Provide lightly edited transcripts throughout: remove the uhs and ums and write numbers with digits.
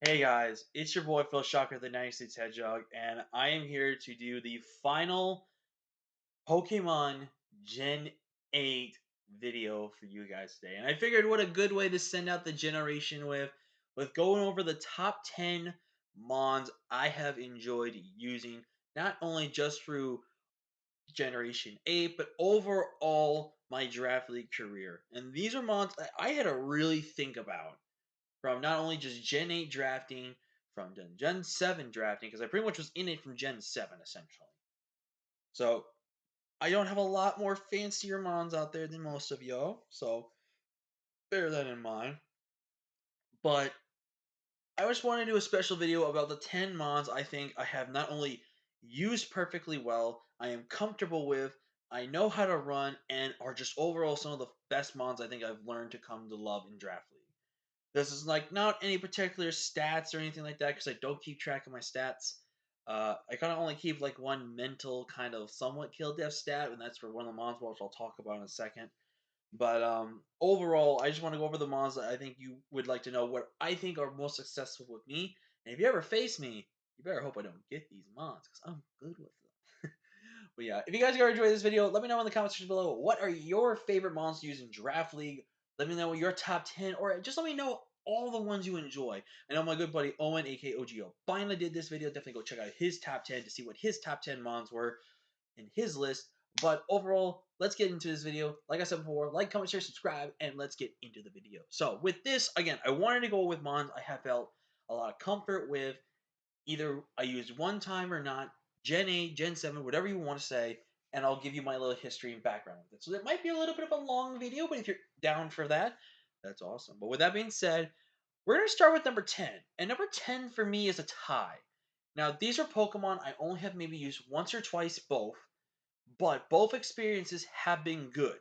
Hey guys, it's your boy Phil Shocker, the 96 Hedgehog, and I am here to do the final Pokemon Gen 8 video for you guys today. And I figured what a good way to send out the generation with going over the top 10 Mons I have enjoyed using, not only just through Generation 8, but overall my Draft League career. And these are Mons I had to really think about from not only just Gen 8 drafting, from Gen 7 drafting, because I pretty much was in it from Gen 7 essentially. So I don't have a lot more fancier mons out there than most of y'all, so bear that in mind. But I just want to do a special video about the 10 mons I think I have not only used perfectly well, I am comfortable with, I know how to run, and are just overall some of the best mons I think I've learned to come to love in Draft League. This is like not any particular stats or anything like that because I don't keep track of my stats. I kind of only keep like one mental kind of somewhat kill death stat, and that's for one of the mons, which I'll talk about in a second. But overall, I just want to go over the mons that I think you would like to know what I think are most successful with me. And if you ever face me, you better hope I don't get these mons because I'm good with them. But yeah, if you guys are enjoying this video, let me know in the comments section below what are your favorite mons to use in Draft League. Let me know your top 10, or just let me know all the ones you enjoy. I know my good buddy Owen, aka OGO, finally did this video. Definitely go check out his top 10 to see what his top 10 mons were in his list. But overall, let's get into this video. Like I said before, like, comment, share, subscribe, and let's get into the video. So with this, again, I wanted to go with mons I have felt a lot of comfort with. Either I used one time or not, Gen 8, Gen 7, whatever you want to say, and I'll give you my little history and background with it. So it might be a little bit of a long video, but if you're down for that, that's awesome. But with that being said, we're going to start with number 10. And number 10 for me is a tie. Now, these are Pokemon I only have maybe used once or twice both, but both experiences have been good.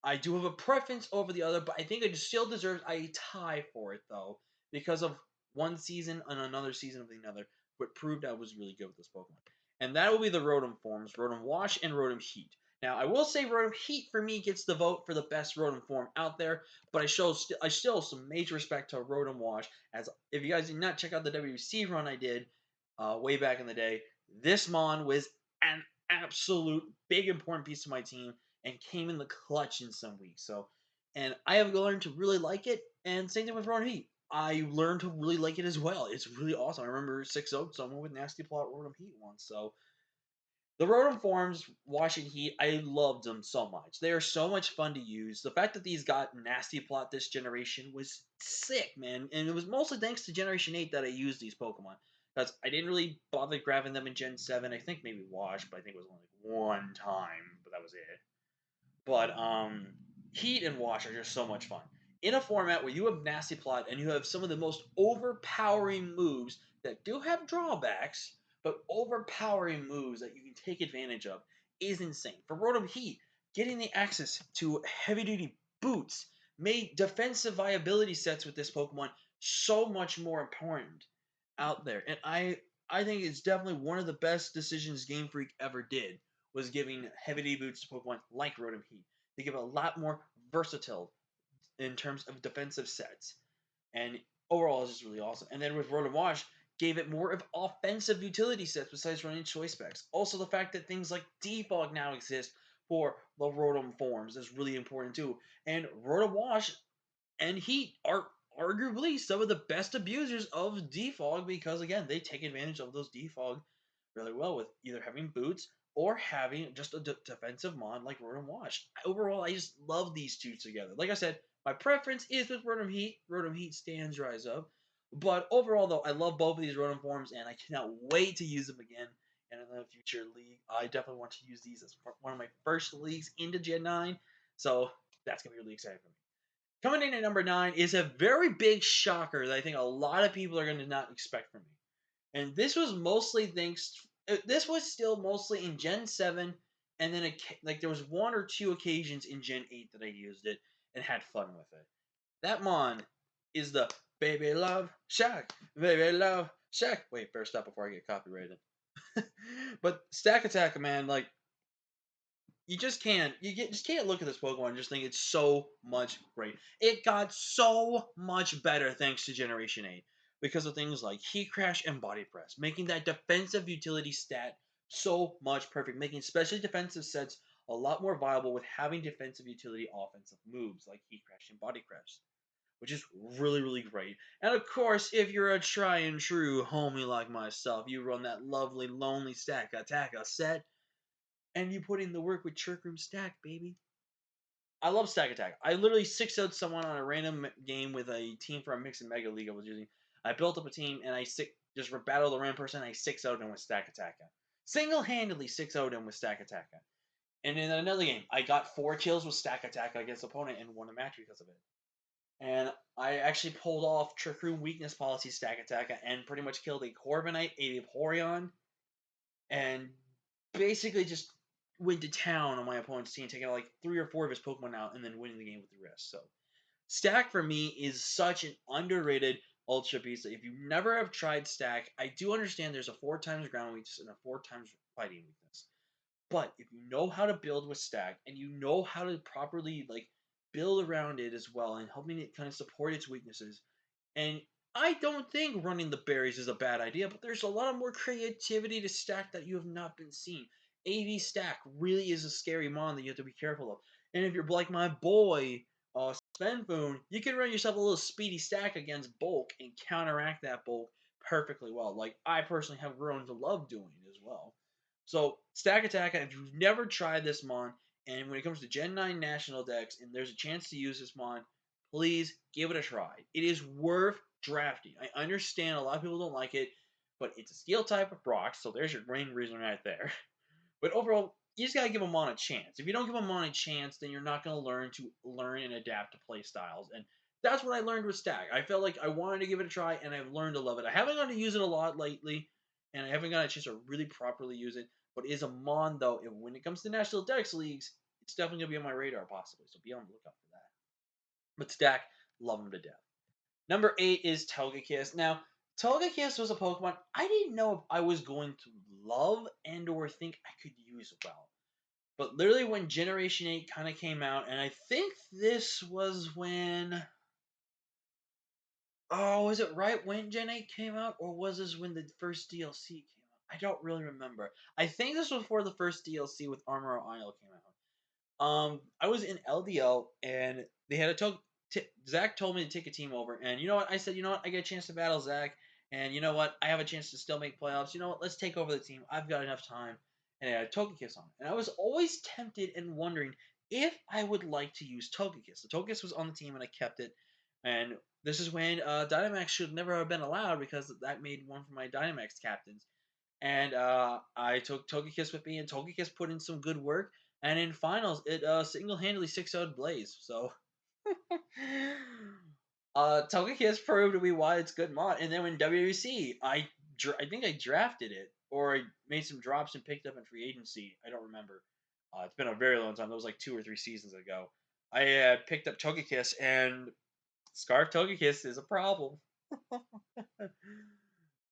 I do have a preference over the other, but I think it still deserves a tie for it, though, because of one season and another season of the other, what proved I was really good with this Pokemon. And that will be the Rotom forms, Rotom Wash and Rotom Heat. Now, I will say Rotom Heat for me gets the vote for the best Rotom form out there, but I still have some major respect to Rotom Wash. As if you guys did not check out the WC run I did way back in the day, this Mon was an absolute big important piece of my team and came in the clutch in some weeks. So, and I have learned to really like it. And same thing with Rotom Heat. I learned to really like it as well. It's really awesome. I remember 6-0 someone with Nasty Plot Rotom Heat once. So the Rotom forms, Wash and Heat, I loved them so much. They are so much fun to use. The fact that these got Nasty Plot this generation was sick, man. And it was mostly thanks to Generation 8 that I used these Pokemon. Because I didn't really bother grabbing them in Gen 7. I think maybe Wash, but I think it was only like one time, but that was it. But Heat and Wash are just so much fun. In a format where you have Nasty Plot and you have some of the most overpowering moves that do have drawbacks, but overpowering moves that you can take advantage of is insane. For Rotom Heat, getting the access to heavy duty boots made defensive viability sets with this Pokemon so much more important out there. And I think it's definitely one of the best decisions Game Freak ever did was giving heavy duty boots to Pokemon like Rotom Heat. They give a lot more versatile in terms of defensive sets. And overall, it's just really awesome. And then with Rotom Wash, gave it more of offensive utility sets besides running choice specs. Also, the fact that things like Defog now exist for the Rotom forms is really important too. And Rotom Wash and Heat are arguably some of the best abusers of defog because again they take advantage of those defog really well with either having boots or having just a defensive mon like Rotom Wash. Overall, I just love these two together. Like I said, my preference is with Rotom Heat. Rotom Heat stands rise up. But overall, though, I love both of these Rotom forms, and I cannot wait to use them again in a future league. I definitely want to use these as one of my first leagues into Gen 9, so that's going to be really exciting for me. Coming in at number 9 is a very big shocker that I think a lot of people are going to not expect from me. And this was mostly thanks. This was still mostly in Gen 7, and then like there was one or two occasions in Gen 8 that I used it and had fun with it. That mon is the Baby Love Shack. Baby Love Shack. Wait, first up before I get copyrighted. But Stack Attack, man, like just can't look at this Pokemon and just think it's so much great. It got so much better thanks to Generation 8. because of things like Heat Crash and Body Press, making that defensive utility stat so much perfect, making especially defensive sets a lot more viable with having defensive utility offensive moves like Heat Crash and Body Press, which is really, really great. And of course, if you're a try and true homie like myself, you run that lovely, lonely stack attack set, and you put in the work with Trick Room Stack, baby. I love Stack Attack. I literally 6-0'd someone on a random game with a team from a Mix and Mega League I was using. I built up a team and I just battled a random person. I 6-0'd him with Stack Attack. Single handedly 6-0'd him with Stack Attack. And in another game, I got 4 kills with Stack Attack against opponent and won a match because of it. And I actually pulled off Trick Room Weakness Policy Stack Attack and pretty much killed a Corviknight, a Vaporeon, and basically just went to town on my opponent's team, taking like 3 or 4 of his Pokemon out and then winning the game with the rest. So Stack for me is such an underrated Ultra Beast that if you never have tried Stack, I do understand there's a 4 times ground weakness and a 4 times fighting weakness. But if you know how to build with Stack and you know how to properly build around it as well and helping it kind of support its weaknesses, and I don't think running the berries is a bad idea, but there's a lot of more creativity to Stack that you have not been seen. AV Stack really is a scary mon that you have to be careful of. And if you're like my boy, Svenfoon, you can run yourself a little speedy Stack against Bulk and counteract that Bulk perfectly well. Like I personally have grown to love doing as well. So Stack Attack, if you've never tried this mon, and when it comes to Gen 9 National Decks, and there's a chance to use this mon, please give it a try. It is worth drafting. I understand a lot of people don't like it, but it's a steel type of Brock, so there's your main reason right there. But overall, you just gotta give them on a chance. If you don't give them on a chance, then you're not gonna learn and adapt to play styles. And that's what I learned with Stack. I felt like I wanted to give it a try, and I've learned to love it. I haven't gotten to use it a lot lately, and I haven't gotten a chance to really properly use it. But it is a mon though. When it comes to National Dex leagues, it's definitely gonna be on my radar possibly. So be on the lookout for that. But Stack, love him to death. Number 8 is Togekiss. Now, Togekiss was a Pokemon I didn't know if I was going to love and or think I could use well. But literally when Generation 8 kind of came out, and I think this was when... Oh, was it right when Gen 8 came out? Or was this when the first DLC came out? I don't really remember. I think this was before the first DLC with Armor Isle came out. I was in LDL and they had Zach told me to take a team over, and you know what? I said, you know what? I get a chance to battle Zach, and you know what? I have a chance to still make playoffs. You know what? Let's take over the team. I've got enough time, and I had Togekiss on, and I was always tempted and wondering if I would like to use Togekiss. The Togekiss was on the team, and I kept it. And this is when Dynamax should never have been allowed because that made one for my Dynamax captains. And I took Togekiss with me, and Togekiss put in some good work. And in finals, it single-handedly 6-0'd Blaze. So Togekiss proved to be why it's good mod. And then when WWC, I think I drafted it or I made some drops and picked up in free agency. I don't remember. It's been a very long time. That was like 2 or 3 seasons ago. I picked up Togekiss, and Scarf Togekiss is a problem.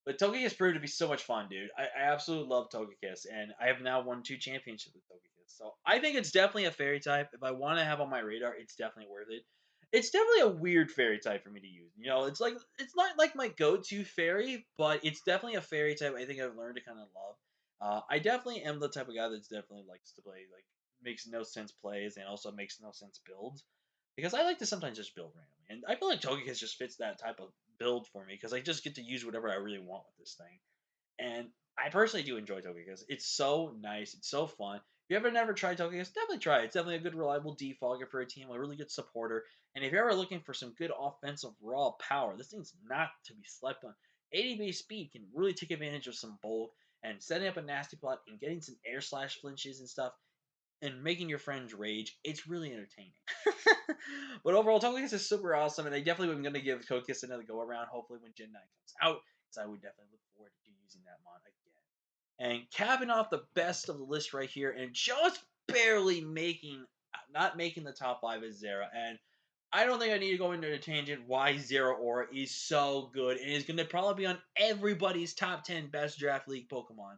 But Togekiss proved to be so much fun, dude. I absolutely love Togekiss, and I have now won 2 championships with Togekiss. So I think it's definitely a fairy type. If I want to have on my radar, it's definitely worth it. It's definitely a weird fairy type for me to use. You know, it's not like my go-to fairy, but it's definitely a fairy type I think I've learned to kind of love. I definitely am the type of guy that's definitely likes to play makes no sense plays and also makes no sense builds. Because I like to sometimes just build randomly. And I feel like Togekiss just fits that type of build for me because I just get to use whatever I really want with this thing. And I personally do enjoy Togekiss. It's so nice. It's so fun. If you ever never tried Togekiss, definitely try it. It's definitely a good, reliable defogger for a team, a really good supporter. And if you're ever looking for some good offensive raw power, this thing's not to be slept on. 80 base speed can really take advantage of some bulk and setting up a nasty plot and getting some air slash flinches and stuff and making your friends rage. It's really entertaining. But overall, Togekiss is super awesome, and I definitely am going to give Togekiss another go around, hopefully when Gen 9 comes out, because I would definitely look forward to using that mod again. And capping off the best of the list right here, and just barely not making the top 5 is Zera. And I don't think I need to go into a tangent why Zeraora is so good and is going to probably be on everybody's top 10 best draft league Pokemon.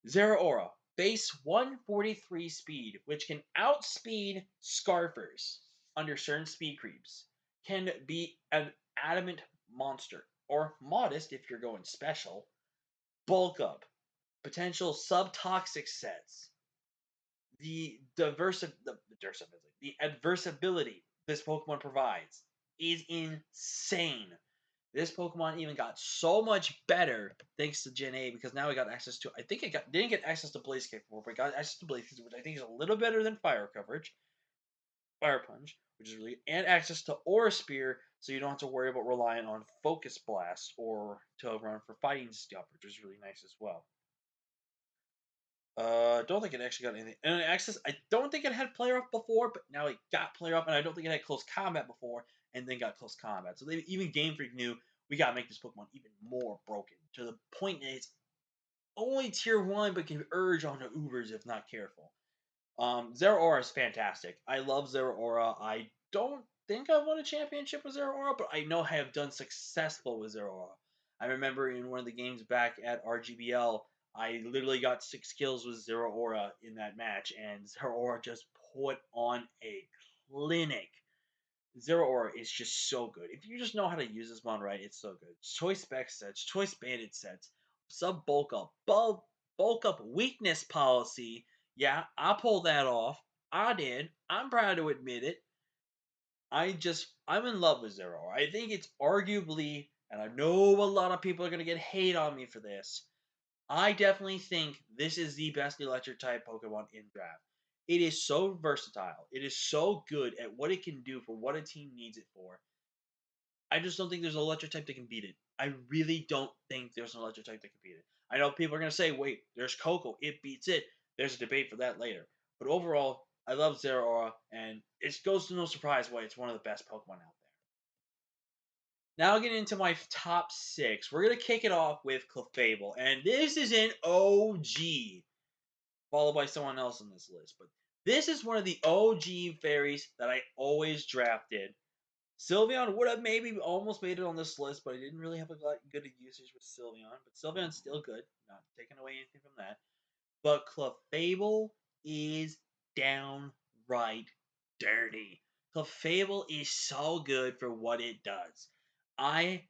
Zeraora, base 143 speed, which can outspeed Scarfers under certain speed creeps, can be an adamant monster. or modest if you're going special, bulk up, potential subtoxic sets, the adversibility this Pokemon provides is insane. This Pokemon even got so much better thanks to Gen A because now we got access to. I think it didn't get access to Blaze Kick before, but got access to Blaze Kick, which I think is a little better than Fire coverage, Fire Punch, which is really, and access to Aura Spear, so you don't have to worry about relying on Focus Blast or to run for fighting stuff, which is really nice as well. Don't think it actually got anything. And access, I don't think it had player up before, but now it got player up, and I don't think it had close combat before, and then got close combat. So they even Game Freak knew we gotta make this Pokemon even more broken to the point that it's only tier 1, but can urge on the Ubers if not careful. Zeraora is fantastic. I love Zeraora. I don't think I've won a championship with Zeraora, but I know I have done successful with Zeraora. I remember in one of the games back at RGBL, I literally got 6 kills with Zeraora in that match, and Zeraora just put on a clinic. Zeraora is just so good. If you just know how to use this one right, it's so good. Choice spec sets, choice bandit sets, sub bulk up, bulk up weakness policy. Yeah, I pulled that off. I did. I'm proud to admit it. I'm in love with Zeraora. I think it's arguably, and I know a lot of people are gonna get hate on me for this. I definitely think this is the best electric type Pokemon in draft. It is so versatile. It is so good at what it can do for what a team needs it for. I just don't think there's an electric type that can beat it. I really don't think there's an electric type that can beat it. I know people are going to say, wait, there's Coco. It beats it. There's a debate for that later. But overall, I love Zeraora, and it goes to no surprise why it's one of the best Pokemon out there. Now getting into my top 6, we're going to kick it off with Clefable. And this is an OG, followed by someone else on this list. But this is one of the OG fairies that I always drafted. Sylveon would have maybe almost made it on this list, but I didn't really have a lot good usage with Sylveon. But Sylveon's still good, not taking away anything from that. But Clefable is downright dirty. Clefable is so good for what it does. I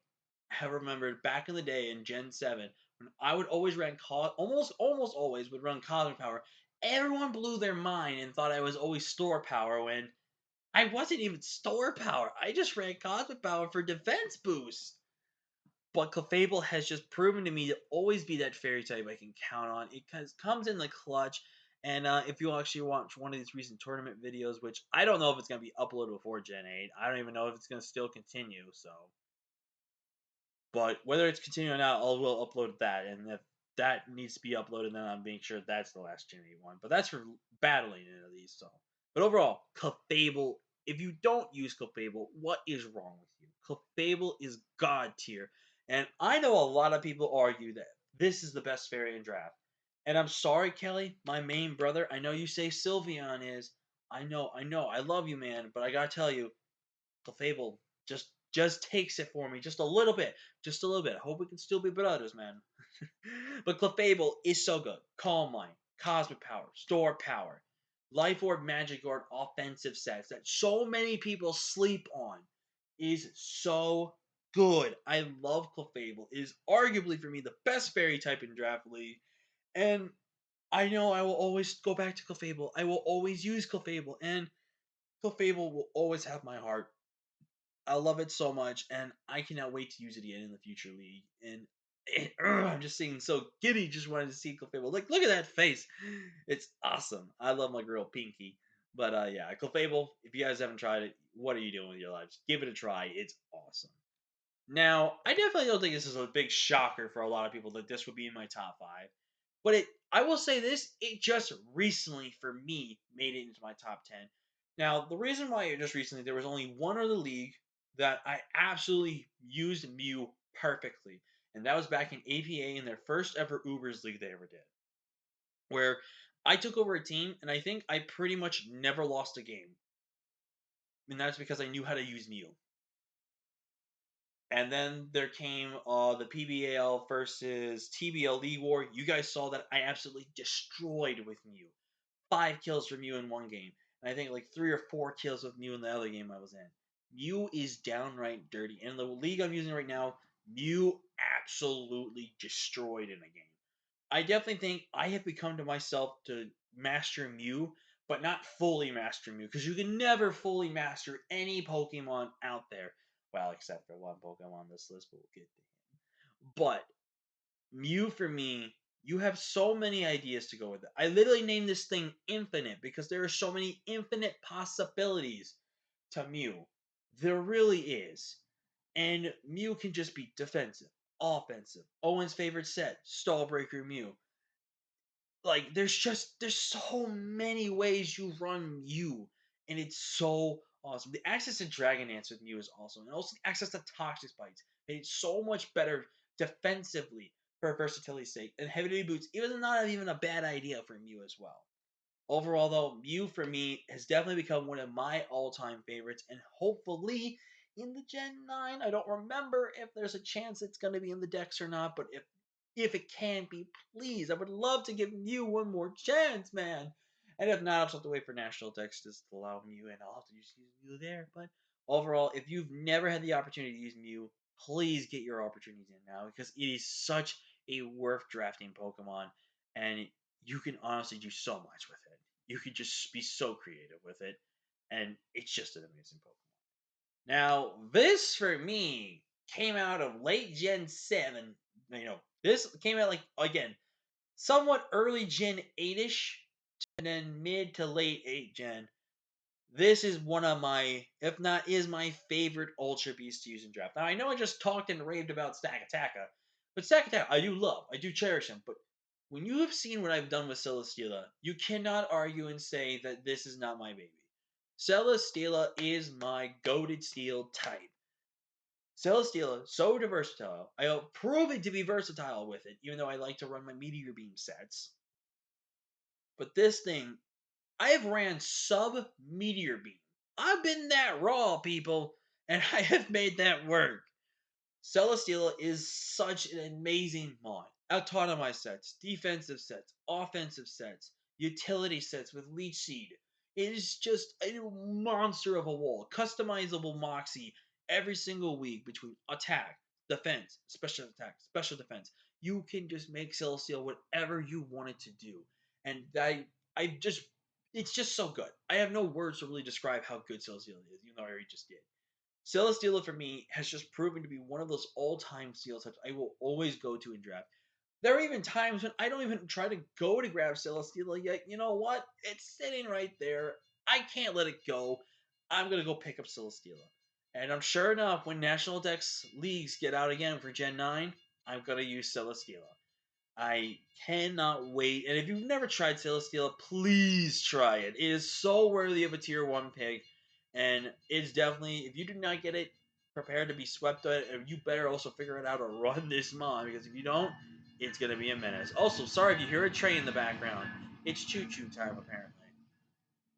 have remembered back in the day in Gen 7 when I would always run almost always would run Cosmic Power. Everyone blew their mind and thought I was always Store Power when I wasn't even Store Power. I just ran Cosmic Power for defense boost. But Clefable has just proven to me to always be that fairy type I can count on. It comes in the clutch. And if you actually watch one of these recent tournament videos, which I don't know if it's going to be uploaded before Gen 8, I don't even know if it's going to still continue. But whether it's continuing or not, I will upload that. And if that needs to be uploaded, then I'm making sure that's the last Gen 8 one. But that's for battling into these. But overall, Clefable, if you don't use Clefable, what is wrong with you? Clefable is God tier. And I know a lot of people argue that this is the best fairy in draft. And I'm sorry, Kelly, my main brother. I know you say Sylveon is. I know. I love you, man. But I gotta tell you, Clefable just takes it for me just a little bit. Just a little bit. I hope we can still be brothers, man. But Clefable is so good. Calm Mind, Cosmic Power, Store Power, Life Orb, Magic Orb, offensive sets that so many people sleep on is so good. I love Clefable. It is arguably for me the best fairy type in Draft League. And I know I will always go back to Clefable. I will always use Clefable. And Clefable will always have my heart. I love it so much, and I cannot wait to use it again in the future league. And I'm just seeing so giddy, just wanting to see Clefable. Like, look at that face. It's awesome. I love my girl Pinky. But yeah, Clefable, if you guys haven't tried it, what are you doing with your lives? Give it a try. It's awesome. Now, I definitely don't think this is a big shocker for a lot of people that this would be in my top 5. But I will say this, it just recently, for me, made it into my top 10. Now, the reason why it just recently, there was only one other league that I absolutely used Mew perfectly. And that was back in APA in their first ever Ubers league they ever did. Where I took over a team, and I think I pretty much never lost a game. And that's because I knew how to use Mew. And then there came the PBAL versus TBL League War. You guys saw that I absolutely destroyed with Mew. 5 kills from Mew in one game. And I think like 3 or 4 kills with Mew in the other game I was in. Mew is downright dirty. And the league I'm using right now, Mew absolutely destroyed in a game. I definitely think I have become to myself to master Mew, but not fully master Mew, because you can never fully master any Pokemon out there. Well, except for one Pokemon on this list, but we'll get to him. But Mew for me, you have so many ideas to go with it. I literally named this thing Infinite because there are so many infinite possibilities to Mew. There really is. And Mew can just be defensive, offensive. Owen's favorite set, Stallbreaker Mew. Like there's so many ways you run Mew, and it's so awesome. The access to Dragon Dance with Mew is awesome, and also the access to Toxic Bites made it so much better defensively for versatility's sake. And Heavy Duty Boots, even not even a bad idea for Mew as well. Overall, though, Mew for me has definitely become one of my all-time favorites, and hopefully in the Gen 9, I don't remember if there's a chance it's going to be in the Dex or not, but if it can be, please, I would love to give Mew one more chance, man. And if not, I'll just have to wait for National Dex to allow Mew, and I'll have to just use Mew there. But overall, if you've never had the opportunity to use Mew, please get your opportunities in now because it is such a worth drafting Pokemon, and you can honestly do so much with it. You could just be so creative with it, and it's just an amazing Pokemon. Now, this for me came out of late Gen 7. This came out like again, somewhat early Gen 8ish, and then mid to late 8 Gen. This is one of my, if not is my favorite Ultra Beast to use in draft. Now I know I just talked and raved about Stakataka, but Stakataka I do love, I do cherish him. But when you have seen what I've done with Celesteela, you cannot argue and say that this is not my baby. Celesteela is my goated steel type. Celesteela, so versatile. I have proven to be versatile with it, even though I like to run my Meteor Beam sets. But this thing, I have ran sub Meteor Beam. I've been that raw, people, and I have made that work. Celesteela is such an amazing mod. Autonomized sets, defensive sets, offensive sets, utility sets with Leech Seed. It is just a monster of a wall. Customizable Moxie every single week between attack, defense, special attack, special defense. You can just make Celesteela whatever you want it to do. And I just it's just so good. I have no words to really describe how good Celesteela is, even though I already just did. Celesteela for me has just proven to be one of those all-time steel types I will always go to in draft. There are even times when I don't even try to go to grab Celesteela yet. You know what? It's sitting right there. I can't let it go. I'm gonna go pick up Celesteela. And I'm sure enough, when National Dex leagues get out again for Gen 9, I'm gonna use Celesteela. I cannot wait. And if you've never tried Celesteela, please try it. It is so worthy of a tier 1 pick. And it's definitely, if you do not get it, prepare to be swept on it. And you better also figure it out to run this mod. Because if you don't, it's going to be a menace. Also, sorry if you hear a train in the background. It's choo-choo time, apparently.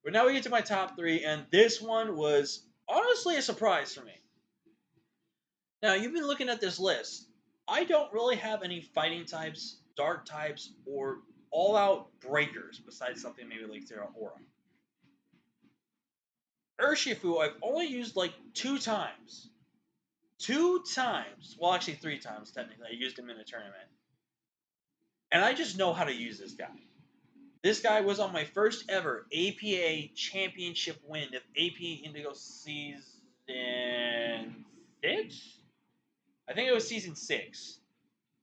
But now we get to my top 3. And this one was honestly a surprise for me. Now, you've been looking at this list. I don't really have any fighting types, dark types, or all-out breakers besides something maybe like Zeraora. Urshifu, I've only used like 2 times. 2 times. Well, actually 3 times technically. I used him in a tournament. And I just know how to use this guy. This guy was on my first ever APA championship win of APA Indigo season 6? I think it was season 6.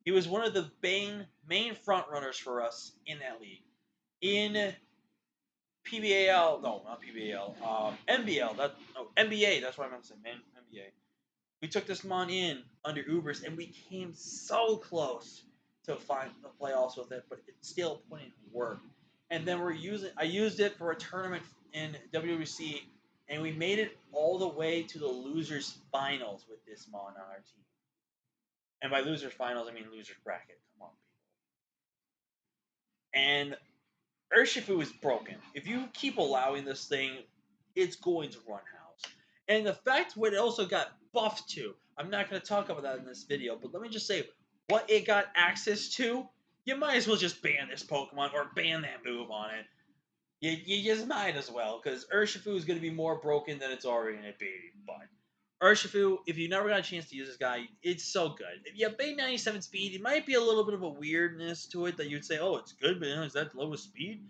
He was one of the main front runners for us in that league. In PBAL, no, not PBAL, NBL, NBA, that's what I meant to say, man, NBA. We took this mon in under Ubers, and we came so close to find the playoffs with it, but it still put in work. And then I used it for a tournament in WWC, and we made it all the way to the losers finals with this mon on our team. And by losers finals, I mean losers bracket. Come on, people. And Urshifu is broken. If you keep allowing this thing, it's going to run house. And the fact what it also got buffed to, I'm not going to talk about that in this video, but let me just say what it got access to, you might as well just ban this Pokemon or ban that move on it. You just might as well, because Urshifu is going to be more broken than it's already going to be. But Urshifu, if you never got a chance to use this guy, it's so good. If you have Bait 97 speed, it might be a little bit of a weirdness to it that you'd say, oh, it's good, but is that lowest speed?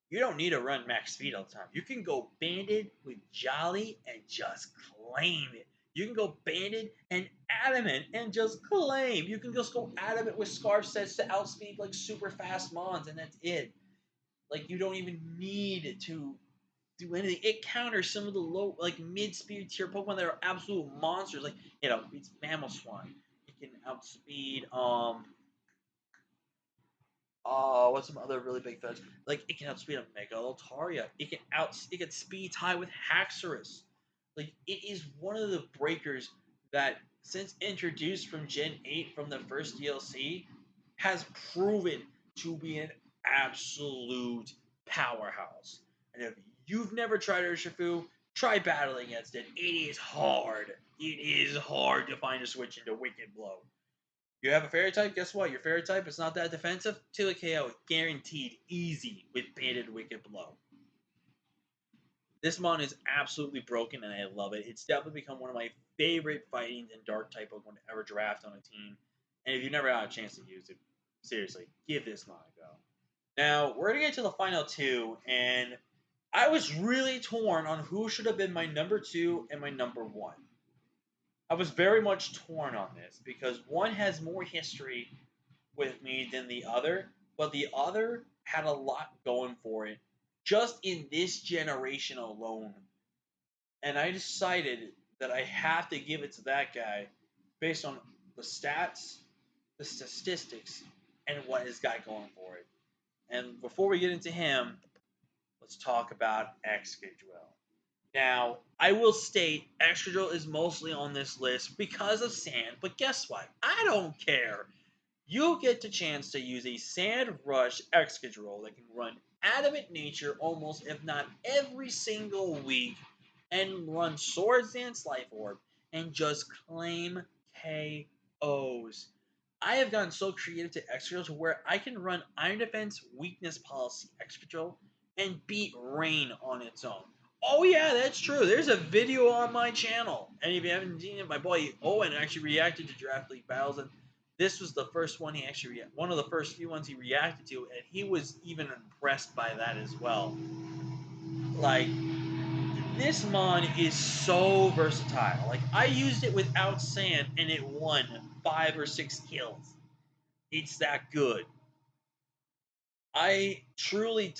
You don't need to run max speed all the time. You can go banded with Jolly and just claim it. You can go banded and adamant and just claim. You can just go adamant with scarf sets to outspeed like super fast mons, and that's it. Like you don't even need to do anything. It counters some of the low, like mid speed tier Pokemon that are absolute monsters. Like it's Mamoswine. It can outspeed what's some other really big threats? Like it can outspeed a Mega Altaria. It can speed tie with Haxorus. Like it is one of the breakers that since introduced from Gen 8 from the first DLC has proven to be an absolute powerhouse. And if you've never tried Urshifu, try battling against it. It is hard. It is hard to find a switch into Wicked Blow. You have a fairy type, guess what? Your fairy type is not that defensive. 2 KO, guaranteed, easy with Banded Wicked Blow. This mon is absolutely broken and I love it. It's definitely become one of my favorite fighting and dark type Pokemon to ever draft on a team. And if you never had a chance to use it, seriously, give this mon a go. Now, we're going to get to the final two, and I was really torn on who should have been my number 2 and my number 1. I was very much torn on this because one has more history with me than the other, but the other had a lot going for it just in this generation alone. And I decided that I have to give it to that guy based on the stats, the statistics, and what he's got going for it. And before we get into him, let's talk about Excadrill. Now, I will state Excadrill is mostly on this list because of sand, but guess what? I don't care. You get the chance to use a Sand Rush Excadrill that can run Adamant Nature almost, if not every single week, and run Swords Dance Life Orb and just claim KOs. I have gotten so creative to Excadrill to where I can run Iron Defense Weakness Policy Excadrill and beat Rain on its own. Oh yeah, that's true. There's a video on my channel, and if you haven't seen it, my boy Owen actually reacted to Draft League Battles, and this was the first one he actually one of the first few ones he reacted to, and he was even impressed by that as well. Like this mon is so versatile. Like I used it without sand, and it won 5 or 6 kills. It's that good. I truly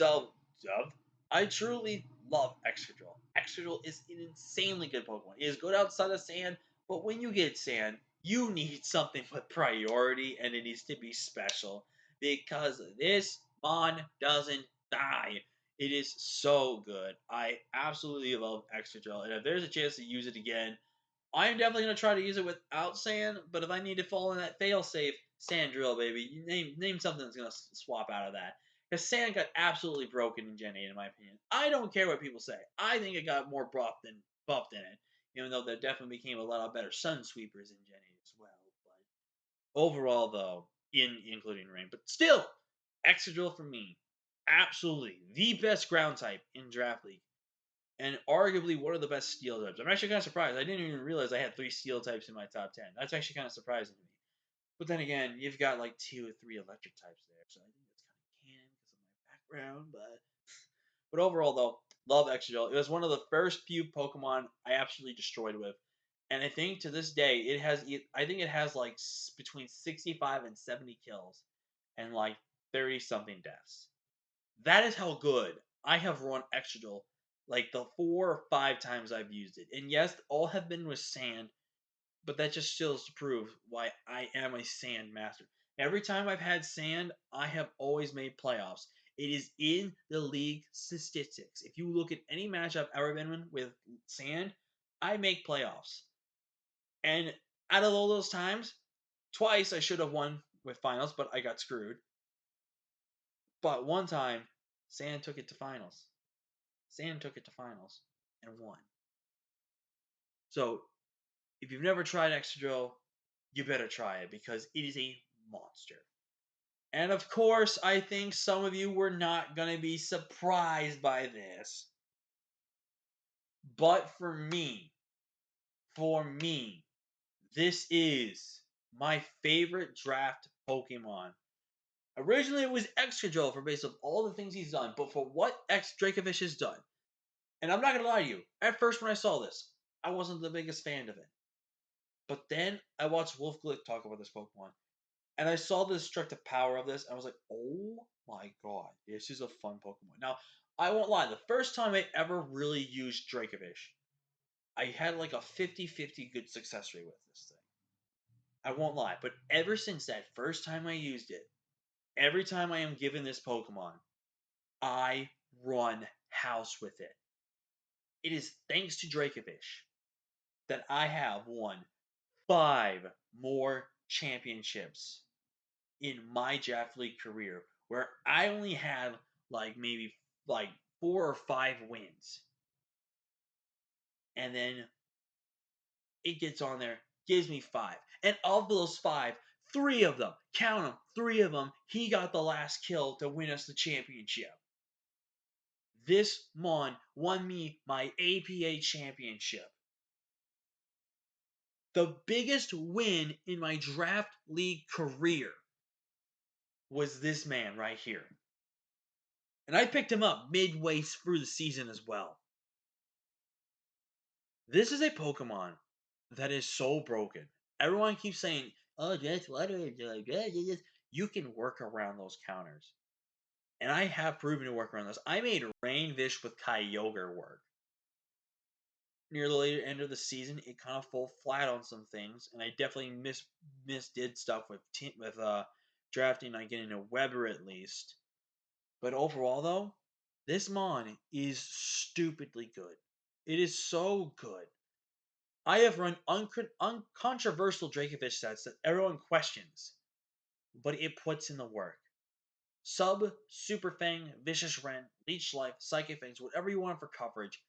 I truly love Excadrill. Excadrill is an insanely good Pokemon. It is good outside of sand, but when you get sand, you need something with priority, and it needs to be special because this mon doesn't die. It is so good. I absolutely love Excadrill, and if there's a chance to use it again, I'm definitely gonna try to use it without sand. But if I need to fall in that fail safe, sand drill, baby. You name something that's gonna swap out of that. Because sand got absolutely broken in Gen 8, in my opinion. I don't care what people say. I think it got more buffed in it. Even though there definitely became a lot of better Sun Sweepers in Gen 8 as well. But overall, though, including Rain, but still, Excadrill for me, absolutely the best ground type in Draft League and arguably one of the best steel types. I'm actually kind of surprised. I didn't even realize I had 3 steel types in my top 10. That's actually kind of surprising to me. But then again, you've got like 2 or 3 electric types there, so I think that's kind of canon because of my background. But overall, though, love Excadrill. It was one of the first few Pokemon I absolutely destroyed with, and I think to this day it has. I think it has like between 65 and 70 kills, and like 30 something deaths. That is how good I have run Excadrill like the 4 or 5 times I've used it. And yes, all have been with sand, but that just still to prove why I am a sand master. Every time I've had sand, I have always made playoffs. It is in the league statistics. If you look at any match I've ever been in with sand, I make playoffs. And out of all those times, twice I should have won with finals, but I got screwed. But one time, sand took it to finals. Sand took it to finals and won. So if you've never tried Excadrill, you better try it because it is a monster. And of course, I think some of you were not going to be surprised by this. But for me, for me, this is my favorite draft Pokemon. Originally, it was Excadrill for based on all the things he's done, but for what X Dracovish has done, and I'm not gonna lie to you, at first when I saw this, I wasn't the biggest fan of it. But then I watched Wolf Glick talk about this Pokemon, and I saw the destructive power of this, and I was like, oh my god, this is a fun Pokemon. Now, I won't lie, the first time I ever really used Dracovish, I had like a 50-50 good success rate with this thing. I won't lie, but ever since that first time I used it, every time I am given this Pokemon, I run house with it. It is thanks to Dracovish that I have won 5 more championships in my draft league career, where I only had like maybe like 4 or 5 wins. And then it gets on there, gives me 5. And of those 5, 3 of them, count them, 3 of them, he got the last kill to win us the championship. This Mon won me my APA championship. The biggest win in my draft league career was this man right here. And I picked him up midway through the season as well. This is a Pokemon that is so broken. Everyone keeps saying, oh, that's water. You can work around those counters. And I have proven to work around those. I made Rainvish with Kyogre work. Near the later end of the season, it kind of fell flat on some things, and I definitely misdid stuff with drafting, not getting a Weber at least. But overall, though, this Mon is stupidly good. It is so good. I have run uncontroversial Dracovish sets that everyone questions, but it puts in the work. Sub, Super Fang, Vicious Rent, Leech Life, Psychic Fangs, whatever you want for coverage,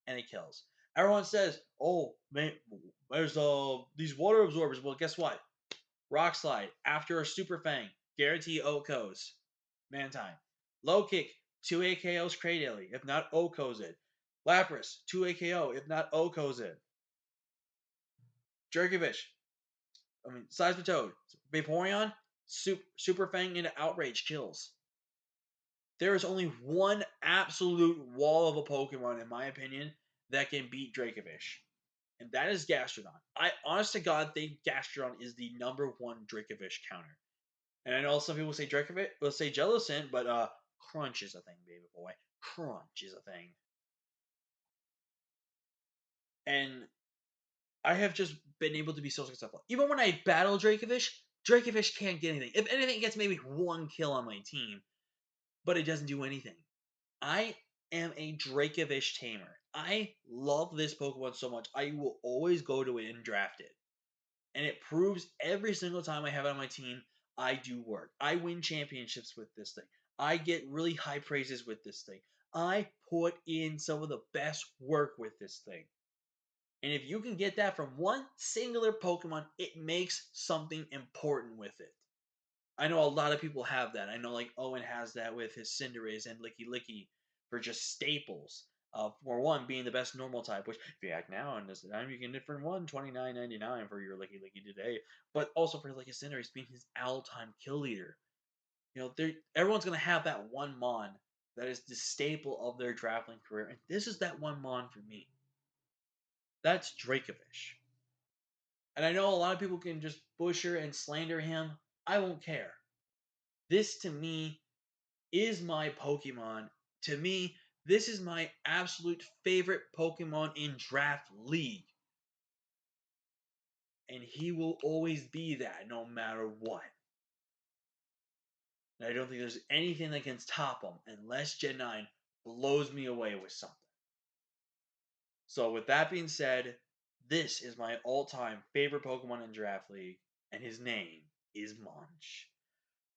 and it kills. Everyone says, "Oh, man, there's these water absorbers." Well, guess what? Rock Slide after a Super Fang, guarantee Okos. Mantine. Low Kick, 2 AKOs Cradily, if not Okos it. Lapras, 2 AKO, if not Okos it. Jerkovish, Seismitoad, Vaporeon, Super Fang into Outrage kills. There is only one absolute wall of a Pokemon, in my opinion, that can beat Dracovish. And that is Gastrodon. I honest to God think Gastrodon is the number 1 Dracovish counter. And I know some people say Dracovish, will say Jellicent, but Crunch is a thing, baby boy. Crunch is a thing. And I have just been able to be so successful. Even when I battle Dracovish, Dracovish can't get anything. If anything, it gets maybe 1 kill on my team, but it doesn't do anything. I am a Dracovish tamer. I love this Pokemon so much, I will always go to it and draft it. And it proves every single time I have it on my team, I do work. I win championships with this thing. I get really high praises with this thing. I put in some of the best work with this thing. And if you can get that from one singular Pokemon, it makes something important with it. I know a lot of people have that. I know like Owen has that with his Cinderace and Licky Licky for just staples. For one, being the best normal type, which if you act now and this time you can get for one $29.99 for your Licky Licky today, but also for like his Cinderace being his all-time kill leader. You know, everyone's gonna have that one Mon that is the staple of their draftling career, and this is that one Mon for me. That's Dracovish. And I know a lot of people can just butcher and slander him. I won't care. This to me is my Pokemon. To me, this is my absolute favorite Pokemon in Draft League. And he will always be that no matter what. And I don't think there's anything that can top him unless Gen 9 blows me away with something. So, with that being said, this is my all time favorite Pokemon in Draft League, and his name is Munch.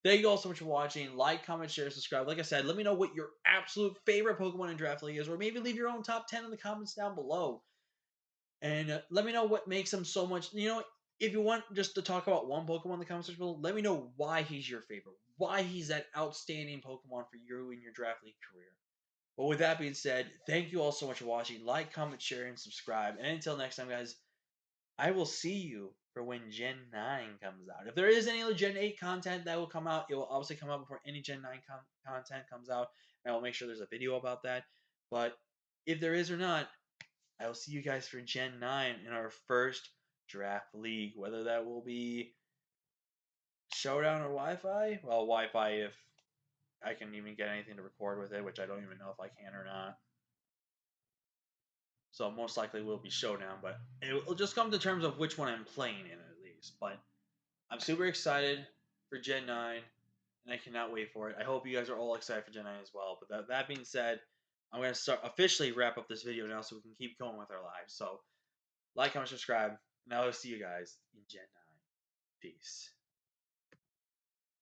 Thank you all so much for watching. Like, comment, share, subscribe. Like I said, let me know what your absolute favorite Pokemon in Draft League is, or maybe leave your own top 10 in the comments down below. And let me know what makes him so much. You know, if you want just to talk about one Pokemon in the comments below, let me know why he's your favorite, why he's that outstanding Pokemon for you in your Draft League career. But with that being said, thank you all so much for watching. Like, comment, share, and subscribe. And until next time, guys, I will see you for when Gen 9 comes out. If there is any other Gen 8 content that will come out, it will obviously come out before any Gen 9 content comes out. And I will make sure there's a video about that. But if there is or not, I will see you guys for Gen 9 in our first draft league. Whether that will be Showdown or Wi-Fi? Well, Wi-Fi if I can even get anything to record with it, which I don't even know if I can or not. So most likely will be Showdown, but it'll just come to terms of which one I'm playing in at least. But I'm super excited for Gen 9, and I cannot wait for it. I hope you guys are all excited for Gen 9 as well. But that being said, I'm going to start officially wrap up this video now so we can keep going with our lives. So like, comment, subscribe, and I will see you guys in Gen 9. Peace.